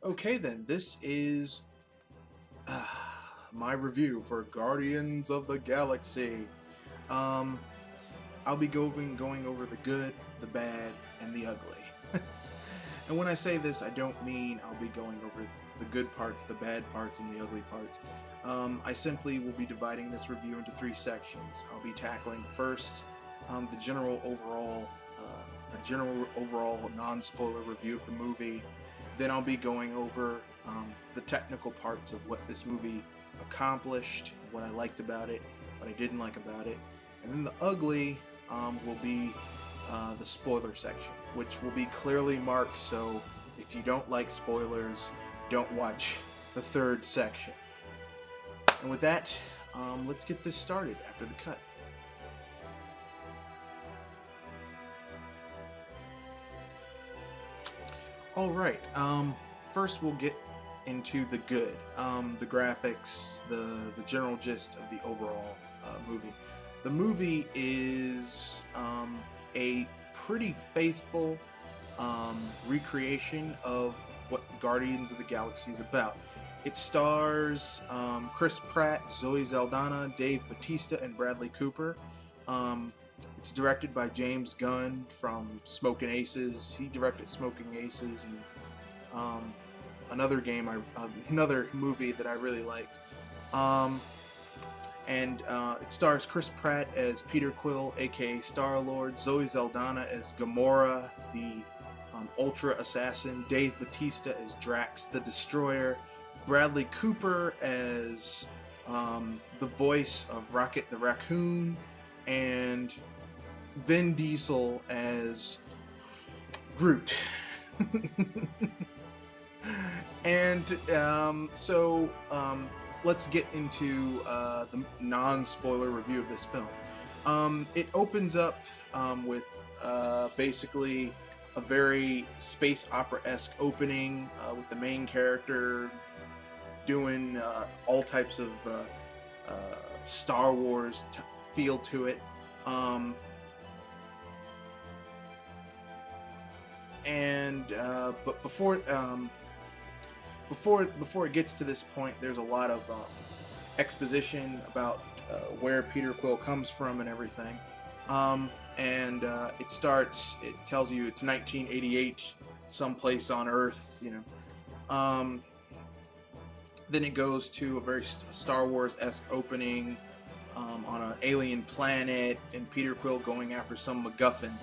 Okay, then, this is my review for Guardians of the Galaxy. Um, I'll be going over the good, the bad, and the ugly. And when I say this, I don't mean I'll be going over the good parts, the bad parts, and the ugly parts. I simply will be dividing this review into three sections. I'll be tackling first the general overall non-spoiler review of the movie. Then I'll be going over the technical parts of what this movie accomplished, what I liked about it, what I didn't like about it, and then the ugly will be the spoiler section, which will be clearly marked. So if you don't like spoilers, don't watch the third section. And with that, let's get this started after the cut. All right. First, we'll get into the good, the graphics, the general gist of the overall movie. The movie is a pretty faithful recreation of what Guardians of the Galaxy is about. It stars Chris Pratt, Zoe Saldana, Dave Bautista, and Bradley Cooper. It's directed by James Gunn from Smoking Aces. He directed Smoking Aces and another movie that I really liked. It stars Chris Pratt as Peter Quill, aka Star-Lord, Zoe Saldana as Gamora, the Ultra Assassin, Dave Bautista as Drax the Destroyer, Bradley Cooper as the voice of Rocket the Raccoon, and Vin Diesel as Groot. Let's get into the non-spoiler review of this film. It opens up with basically a very space opera-esque opening with the main character doing all types of Star Wars feel to it. But before it gets to this point, there's a lot of exposition about where Peter Quill comes from and everything. It tells you it's 1988, someplace on Earth, Then it goes to a very Star Wars-esque opening on an alien planet, and Peter Quill going after some MacGuffin.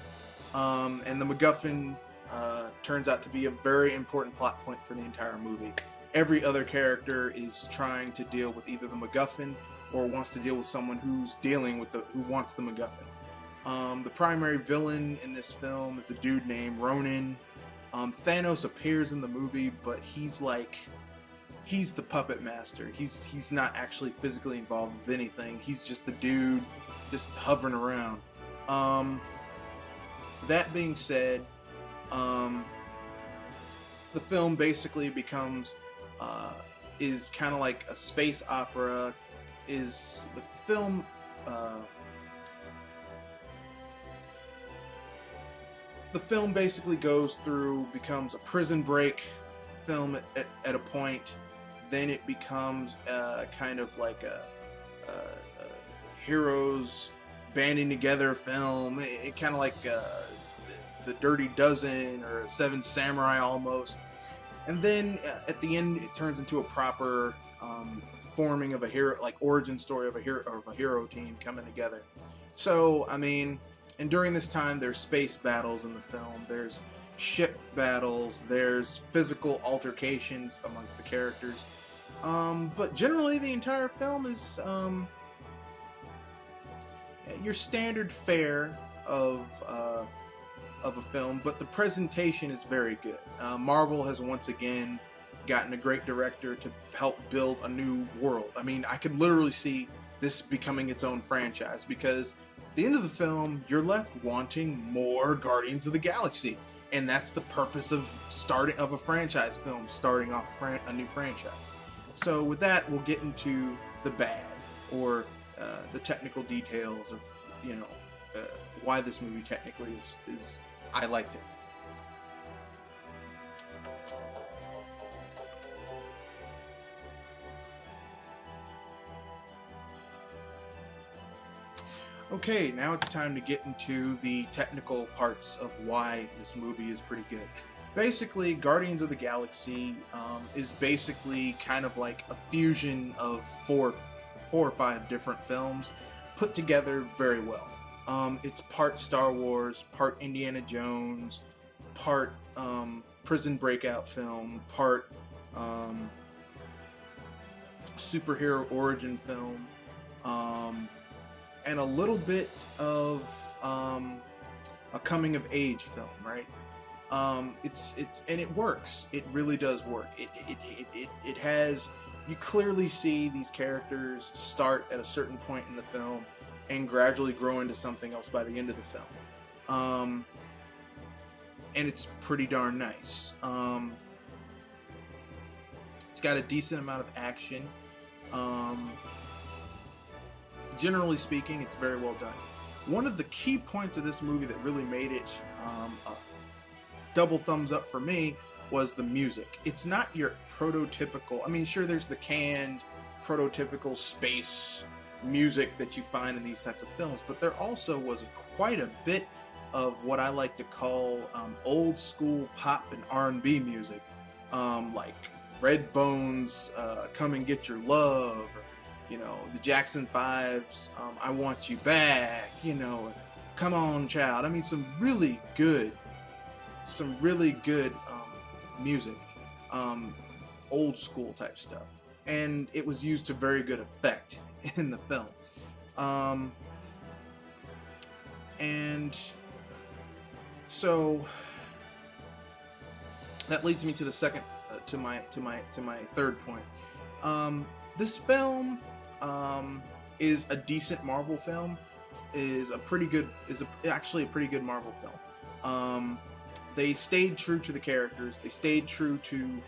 And the MacGuffin turns out to be a very important plot point for the entire movie. Every other character is trying to deal with either the MacGuffin or wants to deal with someone who's who wants the MacGuffin. The primary villain in this film is a dude named Ronan. Thanos appears in the movie, but he's the puppet master. He's not actually physically involved with anything. He's just the dude just hovering around. That being said, the film basically is kind of like a space opera. The film basically becomes a prison break film at a point. Then it becomes kind of like a heroes banding together film. It kind of like the Dirty Dozen or Seven Samurai almost. And then at the end, it turns into a proper forming of a hero, like origin story of a hero team coming together. So, I mean, and during this time, there's space battles in the film. There's ship battles. There's physical altercations amongst the characters. But generally, the entire film is your standard fare of a film, but the presentation is very good. Marvel has once again gotten a great director to help build a new world. I mean, I could literally see this becoming its own franchise, because at the end of the film, you're left wanting more Guardians of the Galaxy, and that's the purpose of a franchise film, starting off a new franchise. So with that, we'll get into the bad, or the technical details of why this movie technically is I liked it. Okay, now it's time to get into the technical parts of why this movie is pretty good. Basically, Guardians of the Galaxy is basically kind of like a fusion of four or five different films put together very well. It's part Star Wars, part Indiana Jones, part prison breakout film, part um, superhero origin film. Um, and a little bit of a coming of age film, right? It's and it works. It really does work. It has, you clearly see these characters start at a certain point in the film and gradually grow into something else by the end of the film. And it's pretty darn nice. It's got a decent amount of action. Generally speaking, it's very well done. One of the key points of this movie that really made it a double thumbs up for me was the music. It's not your prototypical, I mean, sure, there's the canned, prototypical space music that you find in these types of films, but there also was quite a bit of what I like to call old school pop and R&B music, like Redbone's Come and Get Your Love, or, you know, the Jackson 5's I Want You Back, you know, Come On Child. I mean, some really good music, old school type stuff, and it was used to very good effect in the film. And so that leads me to the second, to my third point. This film is a decent Marvel film. Actually a pretty good Marvel film. They stayed true to the characters. They stayed true to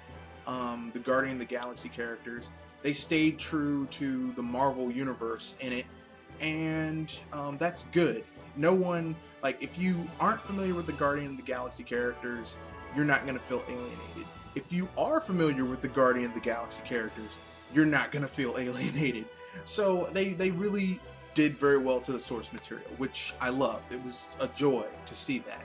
the Guardian of the Galaxy characters. They stayed true to the Marvel universe in it, and that's good. No one, like, if you aren't familiar with the Guardian of the Galaxy characters, you're not going to feel alienated. If you are familiar with the Guardian of the Galaxy characters, you're not going to feel alienated. So they really did very well to the source material, which I loved. It was a joy to see that.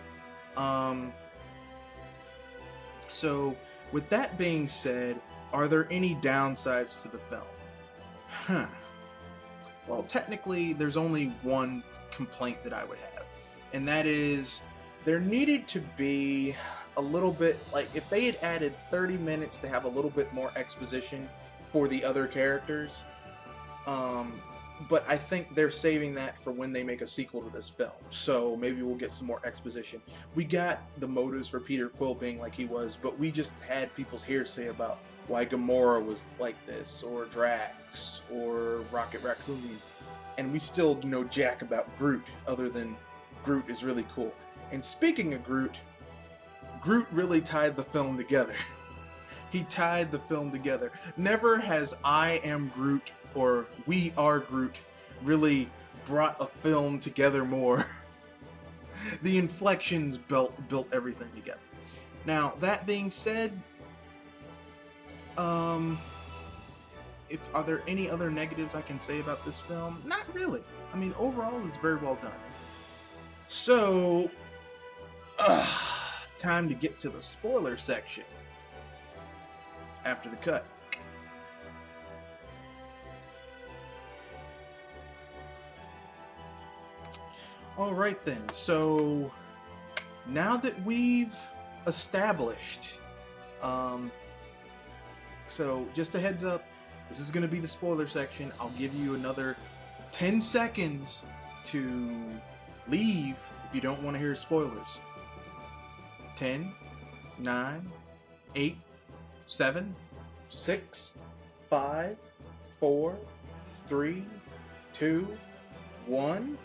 So with that being said, are there any downsides to the film? Well, technically, there's only one complaint that I would have, and that is there needed to be a little bit, like, if they had added 30 minutes to have a little bit more exposition for the other characters, but I think they're saving that for when they make a sequel to this film, so maybe we'll get some more exposition. We got the motives for Peter Quill being like he was, but we just had people's hearsay about why Gamora was like this, or Drax, or Rocket Raccoon, and we still know jack about Groot, other than Groot is really cool. And speaking of Groot, Groot really tied the film together. He tied the film together. Never has I Am Groot or We Are Groot really brought a film together more. The inflections built everything together. Now, that being said, are there any other negatives I can say about this film? Not really. I mean, overall, it's very well done. So, time to get to the spoiler section after the cut. Alright then, so now that we've established, so just a heads up, this is going to be the spoiler section. I'll give you another 10 seconds to leave if you don't want to hear spoilers. 10, 9, 8, 7, 6, 5, 4, 3, 2, 1.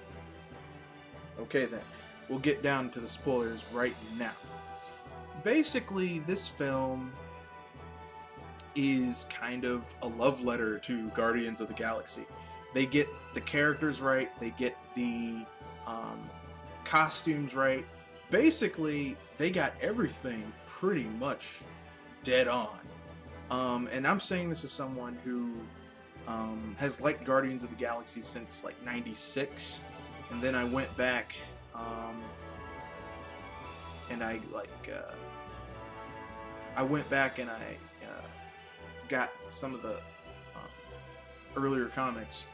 Okay then, we'll get down to the spoilers right now. Basically, this film is kind of a love letter to Guardians of the Galaxy. They get the characters right, they get the costumes right. Basically, they got everything pretty much dead on. And I'm saying this as someone who has liked Guardians of the Galaxy since like '96. and then I went back and I went back and I got some of the earlier comics.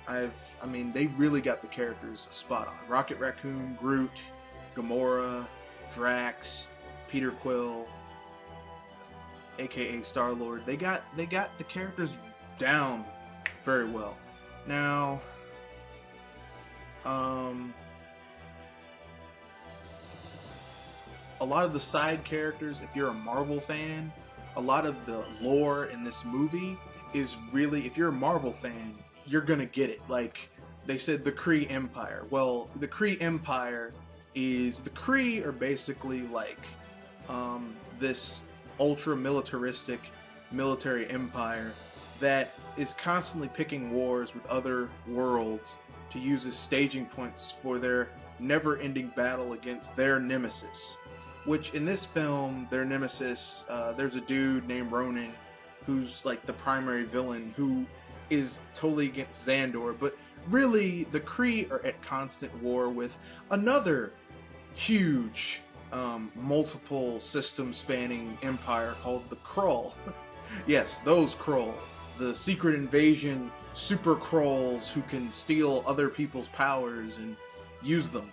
I mean, they really got the characters spot on. Rocket Raccoon, Groot, Gamora, Drax, Peter Quill, aka Star-Lord. They got the characters down very well. Now, a lot of the side characters, if you're a Marvel fan, a lot of the lore in this movie is really, if you're a Marvel fan, you're gonna get it. Like they said, the Kree Empire. Well, the Kree Empire is, the Kree are basically like this ultra militaristic military empire that is constantly picking wars with other worlds to use as staging points for their never-ending battle against their nemesis. Which in this film, their nemesis, there's a dude named Ronan who's like the primary villain, who is totally against Xandor, but really the Kree are at constant war with another huge multiple system spanning empire called the Krull. Yes, those Krull, the secret invasion super Krulls who can steal other people's powers and use them.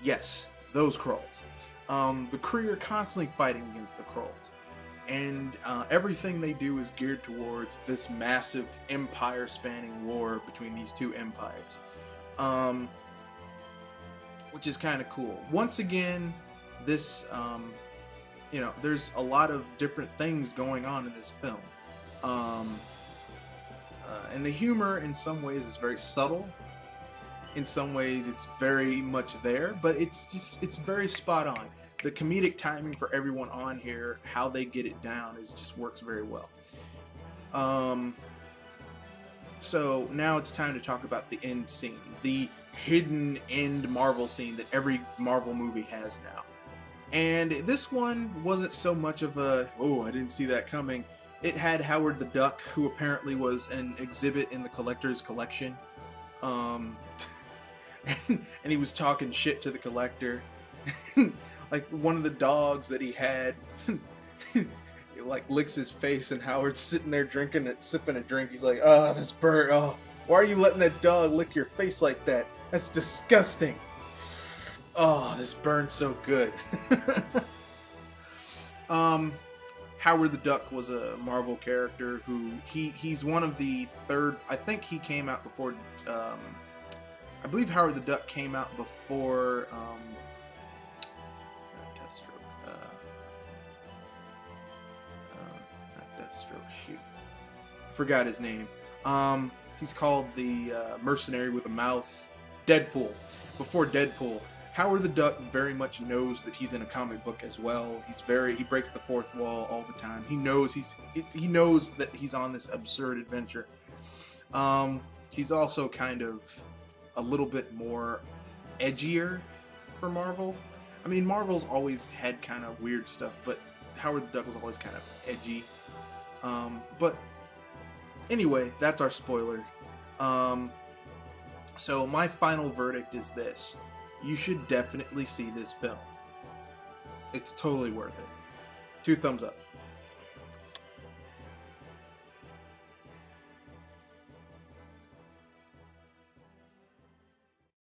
Yes, those Krulls. The Kree are constantly fighting against the Krulls, and everything they do is geared towards this massive empire-spanning war between these two empires, which is kind of cool. Once again, this, you know, there's a lot of different things going on in this film, and the humor in some ways is very subtle. In some ways, it's very much there, but it's very spot on. The comedic timing for everyone on here, how they get it down, just works very well. So now it's time to talk about the end scene, the hidden end Marvel scene that every Marvel movie has now. And this one wasn't so much of a, oh, I didn't see that coming. It had Howard the Duck, who apparently was an exhibit in the collector's collection. And he was talking shit to the collector. Like one of the dogs that he had, like licks his face, and Howard's sitting there drinking it, sipping a drink. He's like, "Oh, this bird! Oh, why are you letting that dog lick your face like that? That's disgusting! Oh, this burns so good." Howard the Duck was a Marvel character who he's one of the third. I think he came out before. I believe Howard the Duck came out before. Shoot, forgot his name. He's called the mercenary with a mouth, Deadpool. Before Deadpool, Howard the Duck very much knows that he's in a comic book as well. He breaks the fourth wall all the time. He knows he knows that he's on this absurd adventure. He's also kind of a little bit more edgier for Marvel. I mean, Marvel's always had kind of weird stuff, but Howard the Duck was always kind of edgy. But anyway, that's our spoiler. So my final verdict is this. You should definitely see this film. It's totally worth it. 2 thumbs up.